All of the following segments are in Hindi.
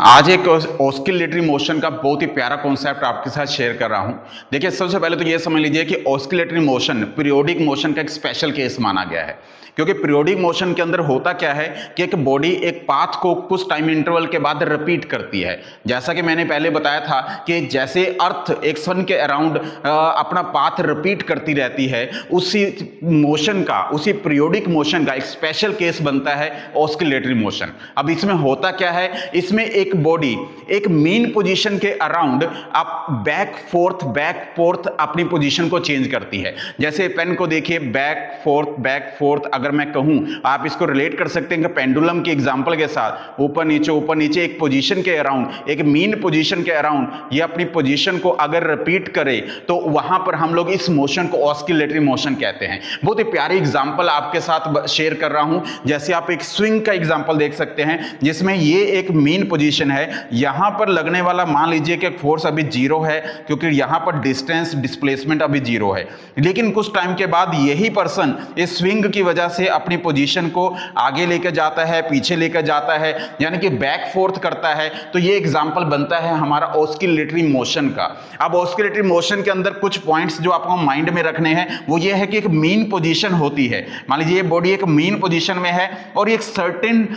आज एक ऑस्किलेटरी मोशन का बहुत ही प्यारा कॉन्सेप्ट आपके साथ शेयर कर रहा हूं। देखिए, सबसे पहले तो ये समझ लीजिए कि ऑस्किलेटरी मोशन पीरियोडिक मोशन का एक स्पेशल केस माना गया है, क्योंकि पीरियोडिक मोशन के अंदर होता क्या है कि एक बॉडी एक पाथ को कुछ टाइम इंटरवल के बाद रिपीट करती है। जैसा कि मैंने पहले बताया था कि जैसे अर्थ एक सन के अराउंड अपना पाथ रिपीट करती रहती है, उसी मोशन का, उसी पीरियोडिक मोशन का एक स्पेशल केस बनता है ऑस्किलेटरी मोशन। अब इसमें होता क्या है, इसमें एक बॉडी एक मीन पोजीशन के अराउंड आप बैक फोर्थ अपनी पोजीशन को चेंज करती है। जैसे पेन को देखिए, बैक फोर्थ अगर मैं कहूं, आप इसको रिलेट कर सकते हैं कि पेंडुलम की एग्जांपल के साथ ऊपर नीचे एक पोजीशन के अराउंड, एक मीन पोजीशन के अराउंड ये अपनी पोजीशन को अगर रिपीट करे तो वहां पर हम लोग इस मोशन को ऑस्किलेटरी मोशन कहते हैं। बहुत ही प्यारी एग्जांपल आपके साथ शेयर कर रहा हूं। जैसे आप एक स्विंग का एग्जांपल देख सकते हैं, जिसमें ये एक मीन पोजीशन है। यहां पर लगने वाला मान लीजिए कि फोर्स अभी जीरो है, क्योंकि यहां पर डिस्टेंस डिस्प्लेसमेंट अभी जीरो है। लेकिन कुछ टाइम के बाद यही पर्सन इस स्विंग की वजह से अपनी पोजीशन को आगे लेकर जाता है, पीछे लेकर जाता है, यानी कि बैक फोर्थ करता है। तो ये एग्जांपल बनता है हमारा ऑस्किलेटरी मोशन का। अब ऑस्किलेटरी मोशन के अंदर कुछ पॉइंट्स जो आपको माइंड में रखने हैं वो ये है कि एक मीन पोजीशन होती है। मान लीजिए ये बॉडी एक मीन पोजीशन में है और एक सर्टेन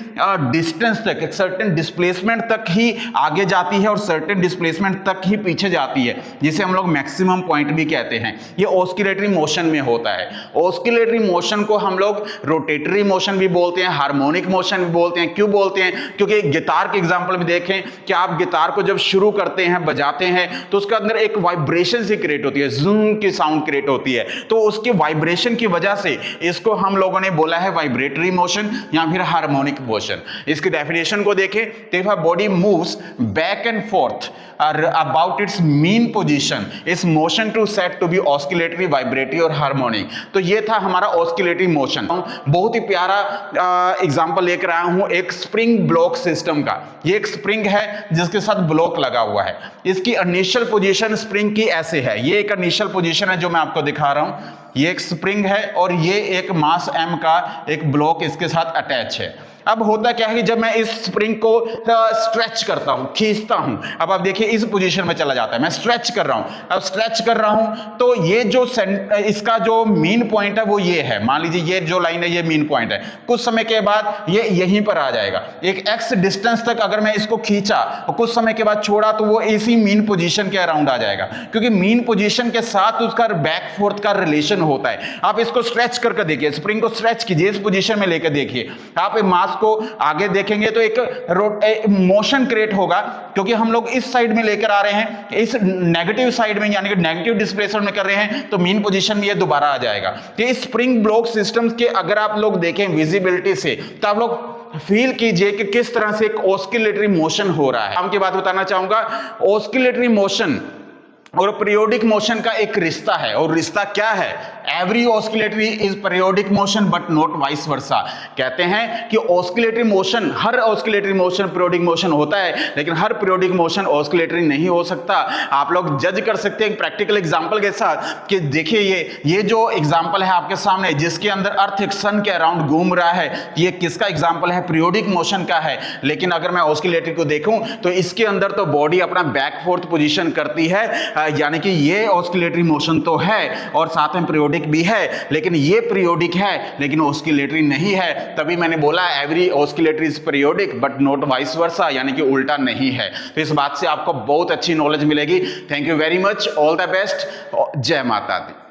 डिस्टेंस तक, एक सर्टेन डिस्प्लेसमेंट तक ही आगे जाती है और सर्टेन डिस्प्लेसमेंट तक ही पीछे जाती है, जिसे हम लोग मैक्सिमम पॉइंट भी कहते हैं। ये ऑस्किलेटरी मोशन में होता है। ऑस्किलेटरी मोशन को हम लोग रोटेटरी मोशन भी बोलते हैं, हार्मोनिक मोशन भी बोलते हैं। क्यों बोलते हैं? क्योंकि गिटार के एग्जांपल में देखें कि आप गिटार को जब शुरू करते हैं, बजाते हैं, तो उसके अंदर एक वाइब्रेशन सी क्रिएट होती है, जूम की साउंड क्रिएट होती है। तो उसके वाइब्रेशन की वजह से इसको हम लोगों ने बोला है वाइब्रेटरी मोशन या फिर हार्मोनिक मोशन। इसकी डेफिनेशन को देखें तो if a body moves back and forth about its mean position, is motion to set to be oscillatory, vibratory और harmonic। तो ये था हमारा ऑस्किलेटरी मोशन। बहुत ही प्यारा एग्जांपल लेकर आया हूं एक स्प्रिंग ब्लॉक सिस्टम का। ये एक स्प्रिंग है जिसके साथ ब्लॉक लगा हुआ है। इसकी इनिशियल पोजीशन स्प्रिंग की ऐसे है। ये एक इनिशियल पोजीशन है जो मैं आपको दिखा रहा हूं। ये एक स्प्रिंग है और ये एक मास m का एक ब्लॉक इसके साथ अटैच है। अब होता क्या है कि जब मैं इस स्प्रिंग को स्ट्रेच करता हूं, खींचता हूं, अब आप देखिए इस पोजीशन में चला जाता है। मैं स्ट्रेच कर रहा हूं, अब स्ट्रेच कर रहा हूं तो ये जो इसका जो मीन पॉइंट है वो ये है। मान लीजिए ये जो लाइन है ये मीन पॉइंट है। कुछ समय के बाद ये यहीं पर आ जाएगा। एक x डिस्टेंस तक अगर मैं इसको खींचा और कुछ समय के बाद छोड़ा तो वो इसी मीन पोजीशन के अराउंड आ जाएगा, क्योंकि मीन पोजीशन के साथ उसका बैक फोर्थ का रिलेशन होता है। आप इसको स्ट्रेच करके देखिए, स्प्रिंग को स्ट्रेच कीजिए, इस पोजीशन में लेकर देखिए। आप मास को आगे देखेंगे तो एक मोशन क्रिएट होगा, क्योंकि हम लोग इस साइड में लेकर आ रहे हैं, इस नेगेटिव साइड में, यानी कि नेगेटिव डिस्प्लेसमेंट में कर रहे हैं, तो मीन पोजीशन में ये दोबारा आ जाएगा। तो इस स्प्रिंग ब्लॉक सिस्टम के अगर आप लोग देखें विजिबिलिटी से, तो आप लोग फील कीजिए कि किस तरह से एक ऑस्किलेटरी मोशन हो रहा है। हम की बात बताना चाहूंगा, ऑस्किलेटरी मोशन और पीरियोडिक मोशन का एक रिश्ता है। और रिश्ता क्या है? Every oscillatory is periodic motion but not vice versa. कहते हैं कि ऑस्किलेटरी मोशन, हर ऑस्किलेटरी मोशन पीरियोडिक मोशन होता है, लेकिन हर पीरियोडिक मोशन ऑस्किलेटरी नहीं हो सकता। आप लोग जज कर सकते हैं प्रैक्टिकल एग्जांपल के साथ कि देखिए ये जो एग्जांपल है आपके सामने, जिसके अंदर अर्थ एक सन के अराउंड घूम रहा है, ये किसका एग्जांपल है? पीरियोडिक मोशन का है। लेकिन अगर मैं ऑस्किलेटरी को देखूं तो इसके अंदर तो बॉडी अपना बैक फोर्थ पोजीशन करती है, यानी कि ये ऑस्किलेटरी मोशन तो है और साथ में पीरियोडिक भी है, लेकिन ये पीरियोडिक है लेकिन ऑस्किलेटरी नहीं है। तभी मैंने बोला every oscillatory is periodic but not vice versa, यानी कि उल्टा नहीं है। तो इस बात से आपको बहुत अच्छी नॉलेज मिलेगी। Thank you very much, all the best, जय माता दी।